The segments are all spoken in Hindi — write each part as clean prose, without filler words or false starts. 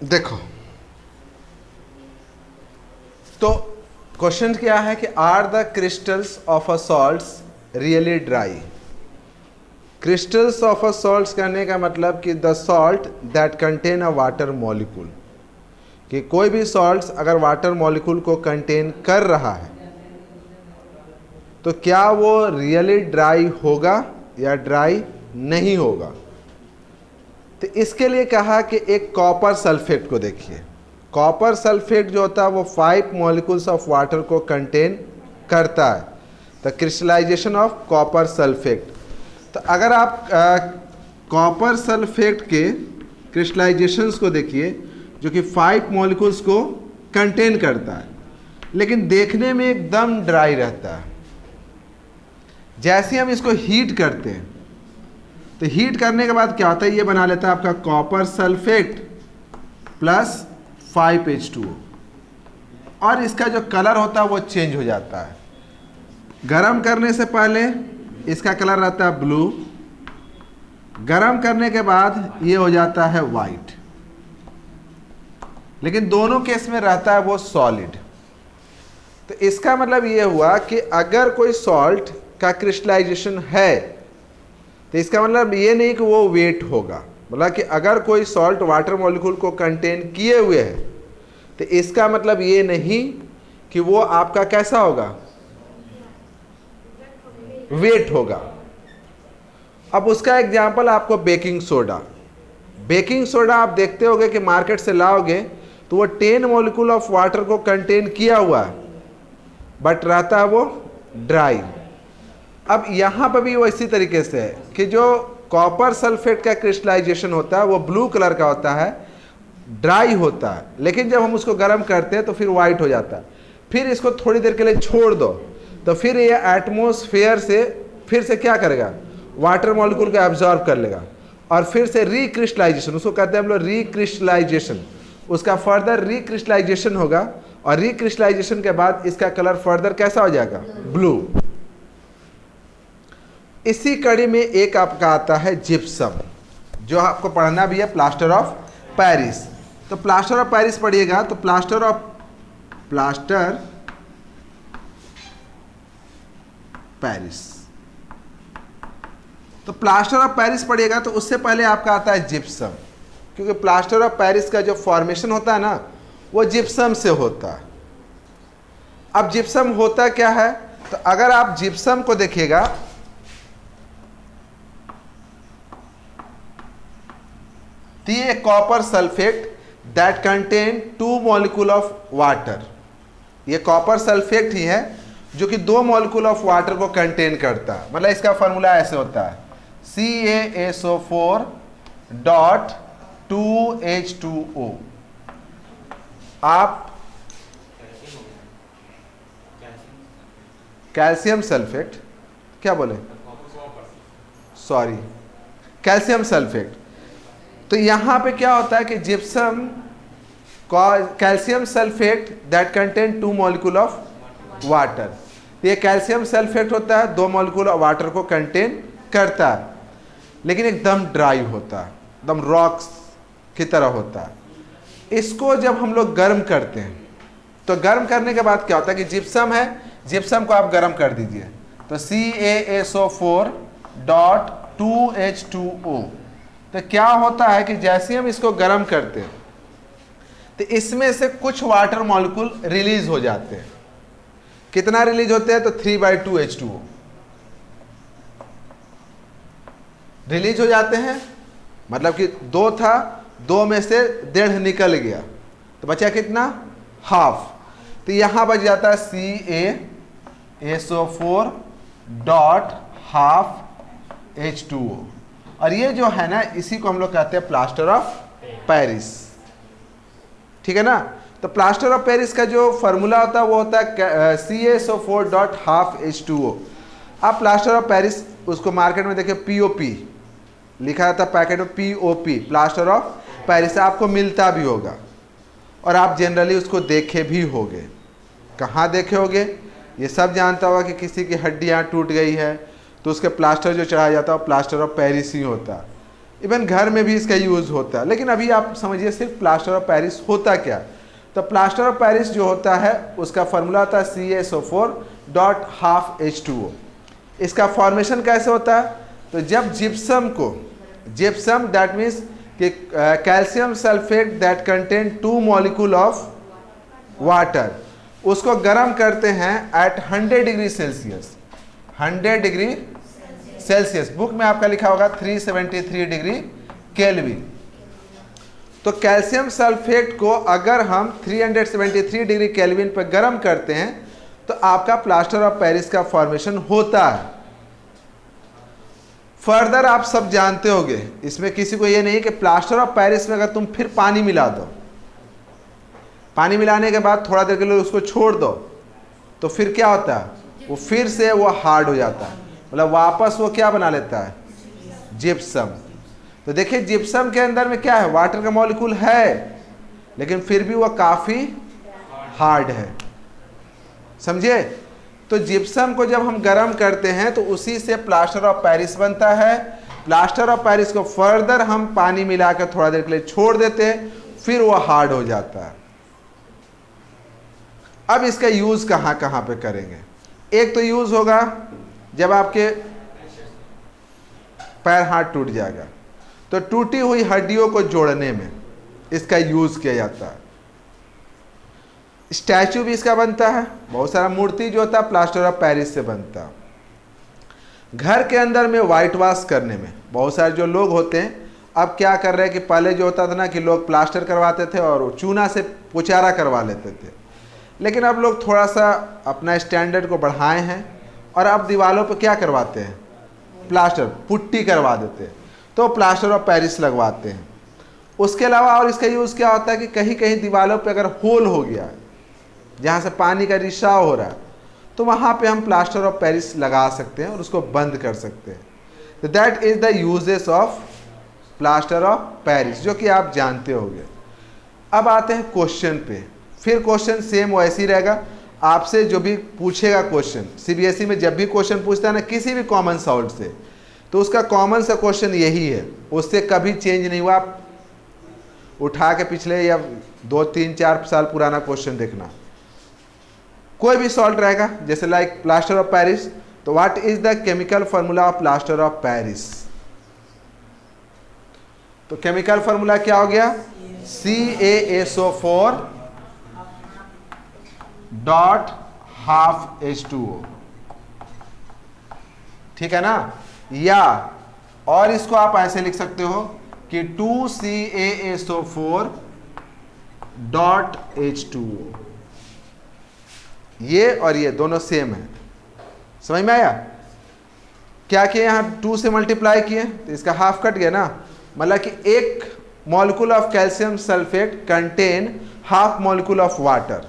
देखो, तो क्वेश्चन क्या है कि are the crystals of a salts really dry. Crystals of a salts करने का मतलब कि the salt that contain a water molecule, कि कोई भी सॉल्ट्स अगर वाटर मॉलिक्यूल को कंटेन कर रहा है तो क्या वो रियली ड्राई होगा या ड्राई नहीं होगा। तो इसके लिए कहा कि एक कॉपर सल्फेट को देखिए। कॉपर सल्फेट जो होता है वो 5 मॉलिक्यूल्स ऑफ वाटर को कंटेन करता है, the crystallisation of copper sulphate. तो अगर आप कॉपर सल्फेट के क्रिस्टलाइजेशंस को देखिए जो कि 5 मॉलिक्यूल्स को कंटेन करता है, लेकिन देखने में एकदम ड्राई रहता है। जैसे ही हम इसको हीट करते हैं तो हीट करने के बाद क्या होता है, ये बना लेता है आपका कॉपर सल्फेट प्लस 5H2O, और इसका जो कलर होता है वो चेंज हो जाता है। गरम करने से पहले इसका कलर रहता है ब्लू, गरम करने के बाद ये हो जाता है वाइट, लेकिन दोनों केस में रहता है वो सॉलिड। तो इसका मतलब ये हुआ कि अगर कोई सॉल्ट का क्रिस्टलाइजेशन है तो इसका मतलब ये नहीं कि वो वेट होगा, बोला कि अगर कोई सॉल्ट वाटर मॉलिक्यूल को कंटेन किए हुए है तो इसका मतलब ये नहीं कि वो आपका कैसा होगा, वेट होगा। अब उसका एग्जांपल आपको बेकिंग सोडा। बेकिंग सोडा आप देखते होगे कि मार्केट से लाओगे तो वो 10 मॉलिक्यूल ऑफ वाटर को कंटेन किया हुआ है बट रहता है वो ड्राई। अब यहाँ पर भी वो इसी तरीके से है कि जो कॉपर सल्फेट का क्रिस्टलाइजेशन होता है वो ब्लू कलर का होता है, ड्राई होता है, लेकिन जब हम उसको गर्म करते हैं तो फिर वाइट हो जाता है। फिर इसको थोड़ी देर के लिए छोड़ दो तो फिर ये एटमॉस्फेयर से फिर से क्या करेगा, वाटर मॉलिक्यूल को एब्जॉर्ब कर लेगा और फिर से रिक्रिस्टलाइजेशन, उसको कहते हैं हम लोग रिक्रिस्टलाइजेशन, उसका फर्दर रिक्रिस्टलाइजेशन होगा और रिक्रिस्टलाइजेशन के बाद इसका कलर फर्दर कैसा हो जाएगा, ब्लू। इसी कड़ी में एक आपका आता है जिप्सम, जो आपको पढ़ना भी है प्लास्टर ऑफ पेरिस। तो प्लास्टर ऑफ पेरिस पढ़िएगा तो प्लास्टर पेरिस, तो प्लास्टर ऑफ पेरिस पढ़िएगा तो उससे पहले आपका आता है जिप्सम, क्योंकि प्लास्टर ऑफ पेरिस का जो फॉर्मेशन होता है ना वो जिप्सम से होता है। अब जिप्सम होता क्या है, तो अगर आप जिप्सम को देखिएगा तो ये copper sulphate that contain 2 molecule of water, ये कॉपर सल्फेट ही है जो कि 2 मॉलिक्यूल ऑफ वाटर को कंटेन करता है। मतलब इसका फॉर्मूला ऐसे होता है CaSO4.2H2O। आप कैल्शियम सल्फेट, क्या बोले, सॉरी, कैल्शियम सल्फेट। तो यहां पे क्या होता है कि gypsum calcium sulphate that contain 2 molecule of water, ये कैल्शियम सल्फेट होता है, 2 मॉलिक्यूल ऑफ वाटर को कंटेन करता है, लेकिन एकदम ड्राई होता है, एकदम रॉक्स की तरह होता है। इसको जब हम लोग गर्म करते हैं तो गर्म करने के बाद क्या होता है कि जिप्सम है, जिप्सम को आप गर्म कर दीजिए तो CaSO4.2H2O। तो क्या होता है कि जैसे हम इसको गर्म करते हैं तो इसमें से कुछ वाटर मॉलिक्यूल रिलीज हो जाते हैं। कितना रिलीज होते हैं, तो 3/2H2O रिलीज हो जाते हैं, मतलब कि 2 था, 2 में से 1.5 निकल गया तो बचा कितना, हाफ। तो यहां बच जाता है CaSO4.12H2O, और ये जो है ना इसी को हम लोग कहते हैं प्लास्टर ऑफ पेरिस, ठीक है ना। तो प्लास्टर ऑफ पेरिस का जो फॉर्मूला होता है वो होता है CaSO4.12H2O। आप प्लास्टर ऑफ पेरिस उसको मार्केट में देखिए POP लिखा था पैकेट में, POP प्लास्टर ऑफ पेरिस आपको मिलता भी होगा और आप जनरली उसको देखे भी होगे। कहाँ देखे होगे, ये सब जानता होगा कि किसी की हड्डियाँ टूट गई है तो उसके प्लास्टर जो चढ़ाया जाता है वो प्लास्टर ऑफ पेरिस ही होता है। इवन घर में भी इसका यूज़ होता है। लेकिन अभी आप समझिए सिर्फ प्लास्टर ऑफ पेरिस होता क्या। तो प्लास्टर ऑफ पेरिस जो होता है उसका फॉर्मूला होता है CaSO4.12H2O। इसका फॉर्मेशन कैसे होता है? तो जब जिप्सम दैट मीन्स कि calcium sulphate that contain 2 molecule of water, उसको गर्म करते हैं at 100 degree Celsius. 100 degree Celsius, book में आपका लिखा होगा 373 डिग्री केल्विन। तो कैल्शियम सल्फेट को अगर हम 373 डिग्री केल्विन पर गर्म करते हैं तो आपका प्लास्टर ऑफ पेरिस का फॉर्मेशन होता है। फर्दर आप सब जानते होंगे, इसमें किसी को ये नहीं कि प्लास्टर ऑफ पेरिस में अगर तुम फिर पानी मिला दो, पानी मिलाने के बाद थोड़ा देर के लिए उसको छोड़ दो, तो फिर क्या होता है? वो फिर से वो हार्ड हो जाता है, मतलब वापस वो क्या बना लेता है? जिप्सम। तो देखिए जिप्सम के अंदर में क्या है? वाटर का मॉलिक्यूल है, लेकिन फिर भी वो काफ़ी हार्ड है। समझे? तो जिप्सम को जब हम गर्म करते हैं तो उसी से प्लास्टर ऑफ पेरिस बनता है। प्लास्टर ऑफ पेरिस को फर्दर हम पानी मिलाकर थोड़ा देर के लिए छोड़ देते हैं, फिर वो हार्ड हो जाता है। अब इसका यूज़ कहाँ कहाँ पे करेंगे? एक तो यूज़ होगा जब आपके पैर हाथ टूट जाएगा, तो टूटी हुई हड्डियों को जोड़ने में इसका यूज़ किया जाता है। स्टैचू भी इसका बनता है, बहुत सारा मूर्ति जो होता है प्लास्टर ऑफ पेरिस से बनता है। घर के अंदर में वाइट वॉश करने में बहुत सारे जो लोग होते हैं, अब क्या कर रहे हैं कि पहले जो होता था ना कि लोग प्लास्टर करवाते थे और चूना से पुचारा करवा लेते थे, लेकिन अब लोग थोड़ा सा अपना स्टैंडर्ड को बढ़ाए हैं और अब दीवारों पर क्या करवाते हैं? प्लास्टर, पुट्टी करवा देते हैं, तो प्लास्टर ऑफ पेरिस लगवाते हैं। उसके अलावा और इसका यूज़ क्या होता है कि कहीं कहीं दीवारों पे अगर होल हो गया है जहाँ से पानी का रिसाव हो रहा है, तो वहाँ पे हम प्लास्टर ऑफ पेरिस लगा सकते हैं और उसको बंद कर सकते हैं। तो that is the uses of plaster of Paris, जो कि आप जानते होंगे। अब आते हैं क्वेश्चन पे। फिर क्वेश्चन सेम वैसे ही रहेगा, आपसे जो भी पूछेगा क्वेश्चन, सीबीएसई में जब भी क्वेश्चन पूछता है ना किसी भी कॉमन सॉल्ट से, तो उसका कॉमन सा क्वेश्चन यही है, उससे कभी चेंज नहीं हुआ। आप उठा के पिछले या 2, 3, 4 साल पुराना क्वेश्चन देखना, कोई भी सॉल्ट रहेगा, जैसे लाइक प्लास्टर ऑफ पेरिस, तो what is the chemical formula of plaster of Paris? तो केमिकल फार्मूला क्या हो गया? CaSO4.12H2O, ठीक है ना? या और इसको आप ऐसे लिख सकते हो कि 2CaSO4.H2O। ये और ये दोनों सेम है, समझ में आया? क्या किए? यहाँ 2 से मल्टीप्लाई किए तो इसका हाफ कट गया ना, मतलब कि एक molecule of calcium sulphate contain half molecule of water.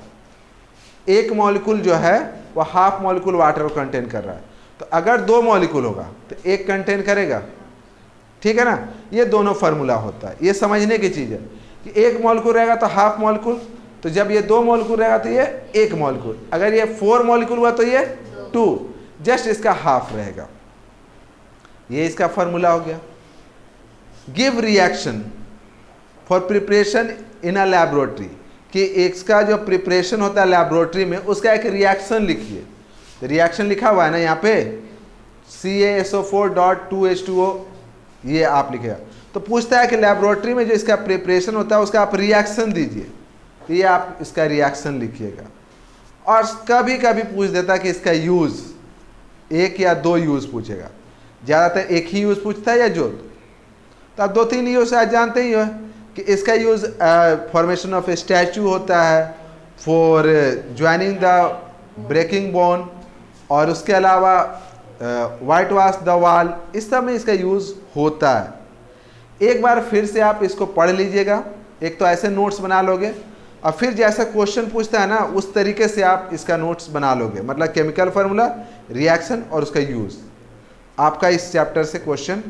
एक मॉलिक्यूल जो है वो हाफ मॉलिक्यूल वाटर को कंटेन कर रहा है। तो अगर 2 मॉलिक्यूल होगा तो एक कंटेन करेगा, ठीक है ना? ये दोनों फार्मूला होता है, ये समझने की चीज़ है कि एक मॉलिक्यूल रहेगा तो हाफ मॉलिक्यूल, तो जब ये 2 मॉलिक्यूल रहेगा तो ये 1 मॉलिक्यूल, अगर ये 4 मॉलिक्यूल हुआ तो ये 2, जस्ट इसका हाफ रहेगा। ये इसका फार्मूला हो गया। Give reaction for preparation in a laboratory, कि इसका जो प्रिपरेशन होता है लैबोरेटरी में उसका एक रिएक्शन लिखिए। तो रिएक्शन लिखा हुआ है ना यहाँ पे CaSO4.2H2O, ये आप लिखेगा। तो पूछता है कि लैबोरेटरी में जो इसका प्रिपरेशन होता है उसका आप रिएक्शन दीजिए, तो ये आप इसका रिएक्शन लिखिएगा। और कभी कभी पूछ देता है कि इसका यूज़, 1 या 2 यूज़ पूछेगा, ज़्यादातर एक ही यूज़ पूछता है या जो, तो आप 2-3 यूज़ आज जानते ही हो कि इसका use formation of a statue होता है, for joining the breaking bone, और उसके अलावा वाइट वॉश द वॉल, इस सब में इसका यूज़ होता है। एक बार फिर से आप इसको पढ़ लीजिएगा, एक तो ऐसे नोट्स बना लोगे और फिर जैसा क्वेश्चन पूछता है ना उस तरीके से आप इसका नोट्स बना लोगे, मतलब केमिकल फार्मूला, रिएक्शन और उसका यूज़। आपका इस चैप्टर से क्वेश्चन